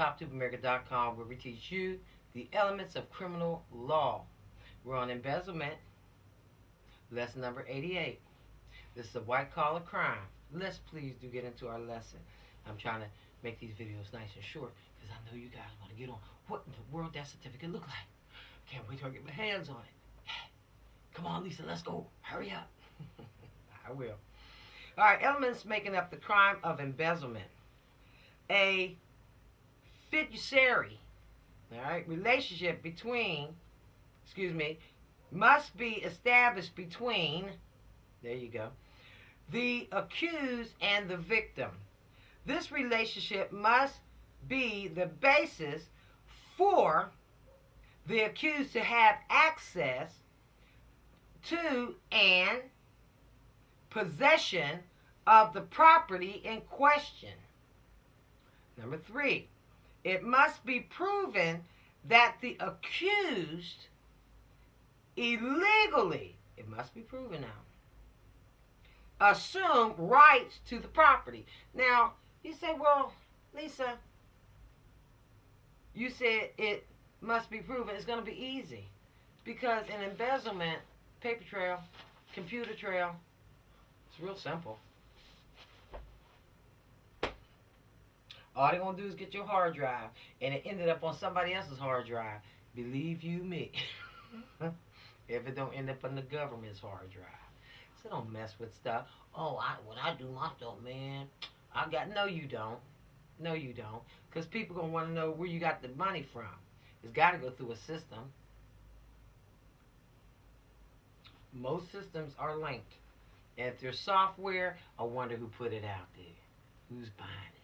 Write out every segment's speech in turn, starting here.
TopTubeAmerica.com, where we teach you the elements of criminal law. We're on embezzlement, lesson number 88. This is a white-collar crime. Let's please do get into our lesson. I'm trying to make these videos nice and short because I know you guys want to get on what in the world that certificate look like. Can't wait till I get my hands on it. Come on, Lisa, let's go. Hurry up. I will. All right, elements making up the crime of embezzlement. A fiduciary, all right, relationship must be established between, there you go, the accused and the victim. This relationship must be the basis for the accused to have access to and possession of the property in question. Number 3, it must be proven that the accused illegally, it must be proven now, assume rights to the property. Now, you say, well, Lisa, you said it must be proven. It's going to be easy. Because in embezzlement, paper trail, computer trail, it's real simple. All they're going to do is get your hard drive, and it ended up on somebody else's hard drive. Believe you me. If it don't end up on the government's hard drive. So don't mess with stuff. Oh, when I do my stuff, man, no, you don't. No, you don't. Because people going to want to know where you got the money from. It's got to go through a system. Most systems are linked. And if there's software, I wonder who put it out there. Who's buying it?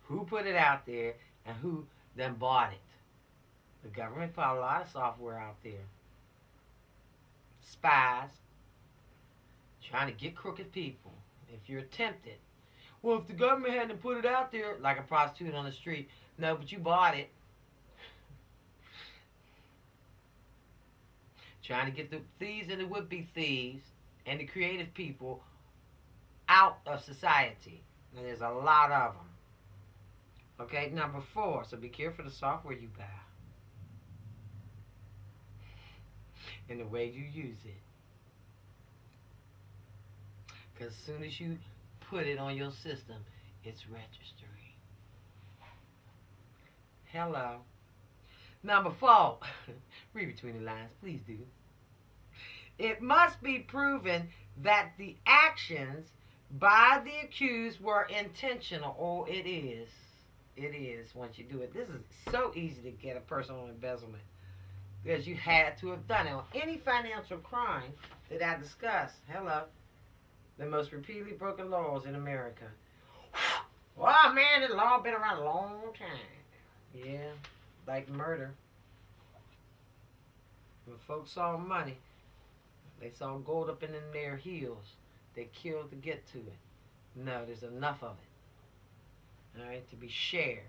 Who put it out there and who then bought it? The government put a lot of software out there. Spies. Trying to get crooked people. If you're tempted. Well, if the government hadn't put it out there, like a prostitute on the street, no, but you bought it. Trying to get the thieves and the would-be thieves and the creative people out of society. And there's a lot of them. Okay, number 4. So be careful of the software you buy. And the way you use it. Because as soon as you put it on your system, it's registering. Hello. Number 4. Read between the lines, please do. It must be proven that the actions by the accused were intentional. Oh, it is. It is once you do it. This is so easy to get a person on embezzlement. Because you had to have done it on any financial crime that I discussed. Hello. The most repeatedly broken laws in America. Oh, man, this law been around a long time. Yeah, like murder. When folks saw money, they saw gold up in their heels. They killed to get to it. No, there's enough of it. All right, to be shared.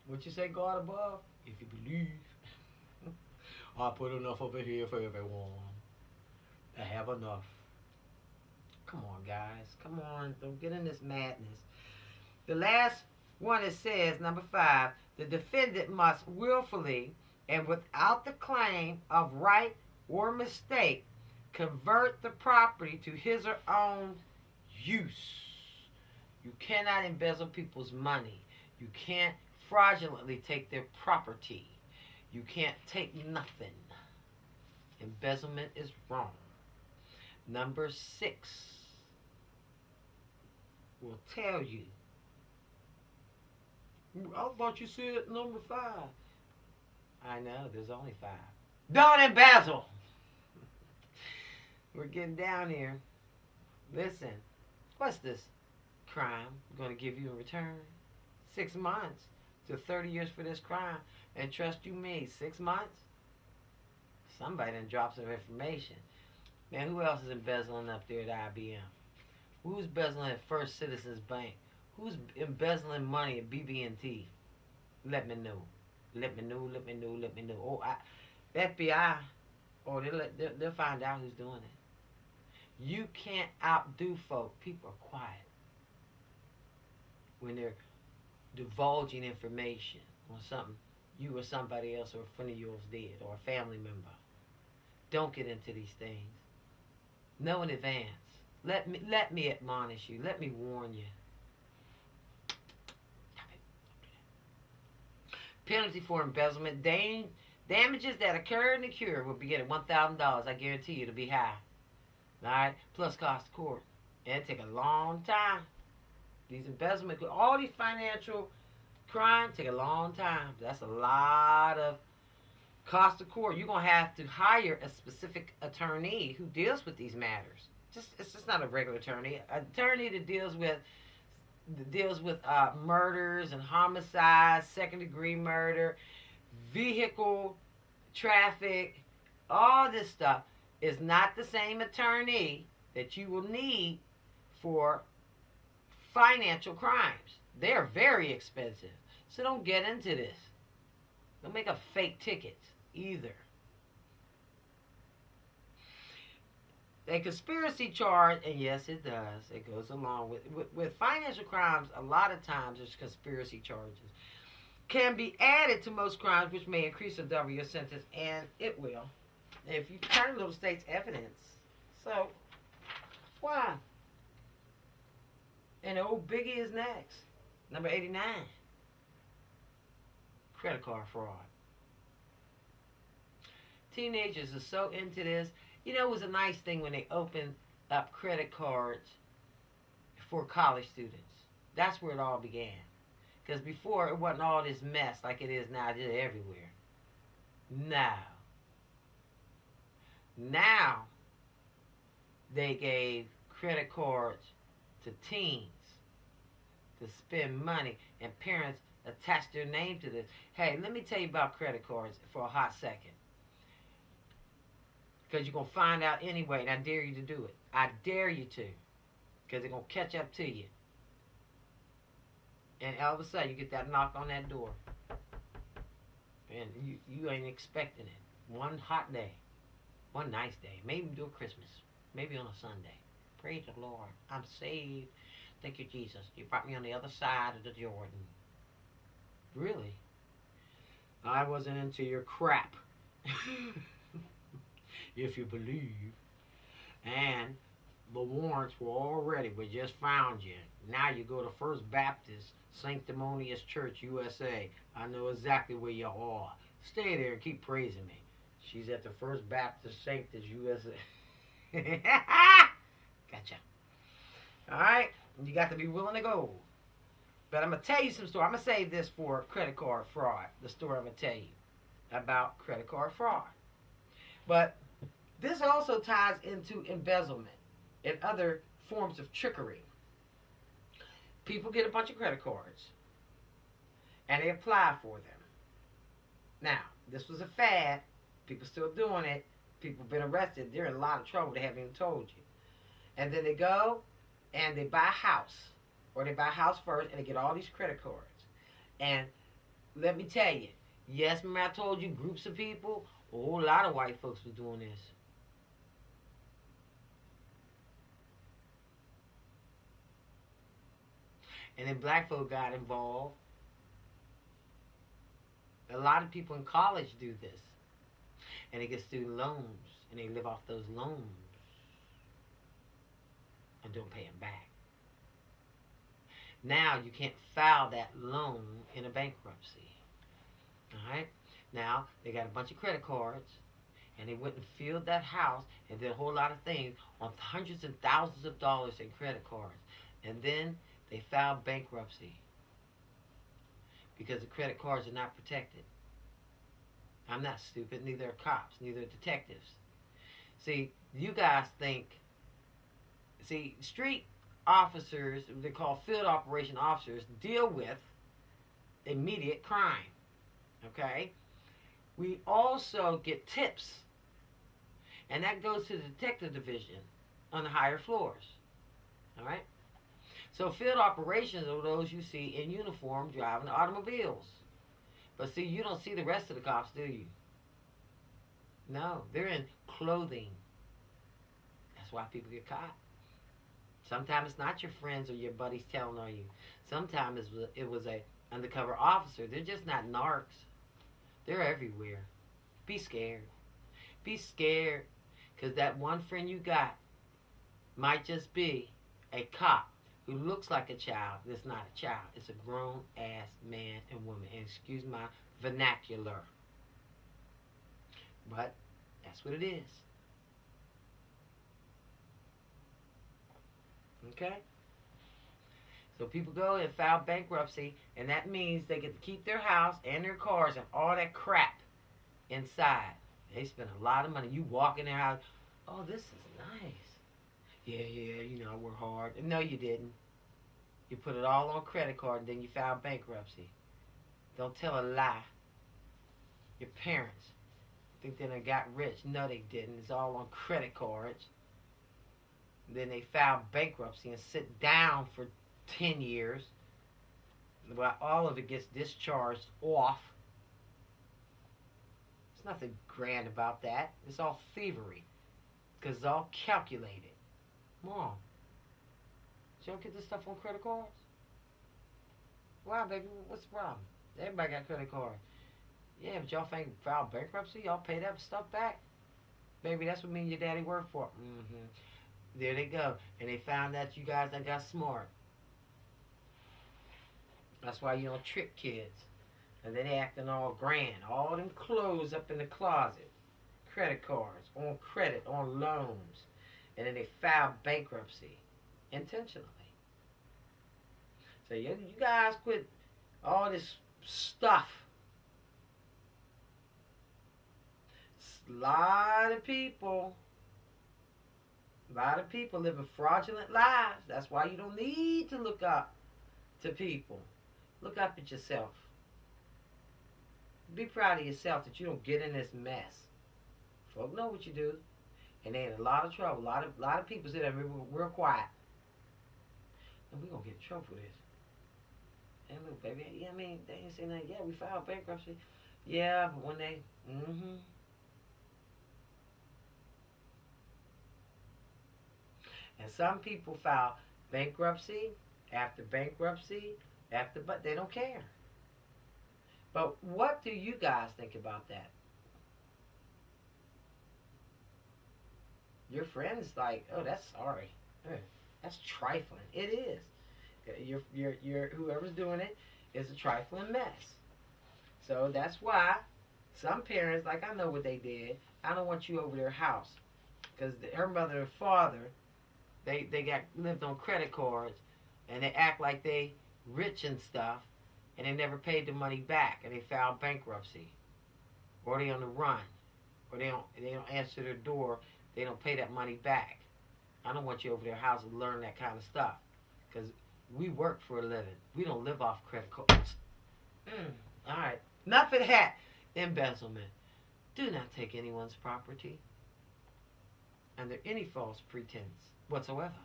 What you say, God above? If you believe. I put enough over here for everyone. I have enough. Come on, guys. Come on. Don't get in this madness. The last one, it says, number 5, the defendant must willfully and without the claim of right or mistake convert the property to his or own use. You cannot embezzle people's money. You can't fraudulently take their property. You can't take nothing. Embezzlement is wrong. Number 6 will tell you. I thought you said number 5. I know, there's only 5. Don't embezzle! We're getting down here. Listen, what's this crime going to give you in return? 6 months to 30 years for this crime. And trust you me, 6 months? Somebody done dropped some information. Man, who else is embezzling up there at IBM? Who's embezzling at First Citizens Bank? Who's embezzling money at BB&T? Let me know. Let me know, let me know, let me know. Oh, FBI, oh, they'll find out who's doing it. You can't outdo folk. People are quiet when they're divulging information on something you or somebody else or a friend of yours did or a family member. Don't get into these things. Know in advance. Let me admonish you. Let me warn you. Penalty for embezzlement. Damages that occur in the cure will be at $1,000. I guarantee you it'll be high. Alright? Plus cost of court. And it take a long time. These embezzlement, all these financial crimes take a long time. That's a lot of cost of court. You're going to have to hire a specific attorney who deals with these matters. It's just not a regular attorney. An attorney that deals with murders and homicides, second-degree murder, vehicle, traffic, all this stuff is not the same attorney that you will need for financial crimes. They're very expensive. So don't get into this. Don't make up fake tickets either. A conspiracy charge, and yes, it does. It goes along with financial crimes. A lot of times, there's conspiracy charges can be added to most crimes, which may increase or double your sentence, and it will if you turn those states' evidence. So, why? And old Biggie is next, number 89. Credit card fraud. Teenagers are so into this. You know, it was a nice thing when they opened up credit cards for college students. That's where it all began. Because before, it wasn't all this mess like it is now, just everywhere. Now, they gave credit cards to teens to spend money, and parents attached their name to this. Hey, let me tell you about credit cards for a hot second. Because you're going to find out anyway, and I dare you to do it. I dare you to. Because they're going to catch up to you. And all of a sudden, you get that knock on that door. And you ain't expecting it. One hot day. One nice day. Maybe do Christmas. Maybe on a Sunday. Praise the Lord. I'm saved. Thank you, Jesus. You brought me on the other side of the Jordan. Really? I wasn't into your crap. If you believe. And the warrants were already, we just found you. Now you go to First Baptist Sanctimonious Church, USA. I know exactly where you are. Stay there and keep praising me. She's at the First Baptist Sanctus, USA. Gotcha. Alright? You got to be willing to go. But I'm going to tell you some story. I'm going to save this for credit card fraud. The story I'm going to tell you about credit card fraud. But this also ties into embezzlement and other forms of trickery. People get a bunch of credit cards and they apply for them. Now, this was a fad. People still doing it. People have been arrested. They're in a lot of trouble. They haven't even told you. And then they go and they buy a house. Or they buy a house first and they get all these credit cards. And let me tell you, yes, remember I told you groups of people? A whole lot of white folks was doing this. And then black folk got involved. A lot of people in college do this. And they get student loans. And they live off those loans. And don't pay them back. Now you can't file that loan in a bankruptcy. Alright? Now, they got a bunch of credit cards. And they went and filled that house and did a whole lot of things on hundreds and thousands of dollars in credit cards. And then they filed bankruptcy because the credit cards are not protected. I'm not stupid, neither are cops, neither are detectives. See, you guys think, street officers, they're called field operation officers, deal with immediate crime. Okay? We also get tips. And that goes to the detective division on the higher floors. Alright? So field operations are those you see in uniform driving automobiles. But see, you don't see the rest of the cops, do you? No, they're in clothing. That's why people get caught. Sometimes it's not your friends or your buddies telling on you. Sometimes it was a undercover officer. They're just not narcs. They're everywhere. Be scared. Be scared, because that one friend you got might just be a cop who looks like a child. That's not a child. It's a grown-ass man and woman. And excuse my vernacular. But that's what it is. Okay? So people go and file bankruptcy, and that means they get to keep their house and their cars and all that crap inside. They spend a lot of money. You walk in their house, oh, this is nice. Yeah, you know, I work hard. No, you didn't. You put it all on credit card, and then you filed bankruptcy. Don't tell a lie. Your parents think they done got rich. No, they didn't. It's all on credit cards. Then they file bankruptcy and sit down for 10 years. Well, all of it gets discharged off. There's nothing grand about that. It's all thievery. Because it's all calculated. Come on. You don't get this stuff on credit cards? Wow, baby, what's the problem? Everybody got credit cards. Yeah, but y'all think file bankruptcy? Y'all pay that stuff back? Baby, that's what me and your daddy worked for. There they go. And they found out you guys that got smart. That's why you don't trick kids. And then they acting all grand. All them clothes up in the closet. Credit cards. On credit. On loans. And then they file bankruptcy. Intentionally. So you guys quit all this stuff. A lot of people living fraudulent lives. That's why you don't need to look up to people. Look up at yourself. Be proud of yourself that you don't get in this mess. Folk know what you do. And they in a lot of trouble. A lot of people sit there real quiet. And we're going to get in trouble for this. And look, baby, yeah, I mean, they ain't saying that. Yeah, we filed bankruptcy. Yeah, but when they, And some people file bankruptcy, but they don't care. But what do you guys think about that? Your friend's like, oh, that's sorry. That's trifling. It is. Your whoever's doing it is a trifling mess. So that's why some parents, like I know what they did. I don't want you over their house. Because her mother and father, they lived on credit cards, and they act like they rich and stuff, and they never paid the money back, and they filed bankruptcy, or they on the run, or they don't answer their door, they don't pay that money back. I don't want you over their house to learn that kind of stuff, because we work for a living. We don't live off credit cards. All right, enough of that. Embezzlement. Do not take anyone's property under any false pretense whatsoever.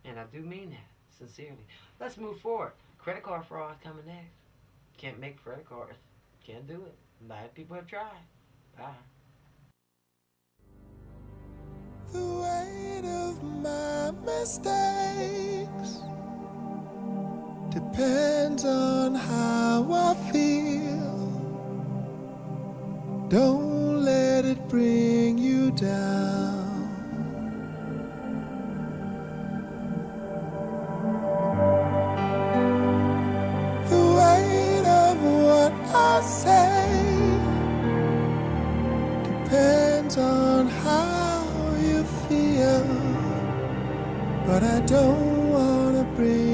And I do mean that sincerely. Let's move forward. Credit card fraud coming next. Can't make credit cards. Can't do it. A lot of people have tried. Bye. The weight of my mistakes depends on how I feel. Don't let it bring you down. The weight of what I say depends on how you feel, but I don't wanna bring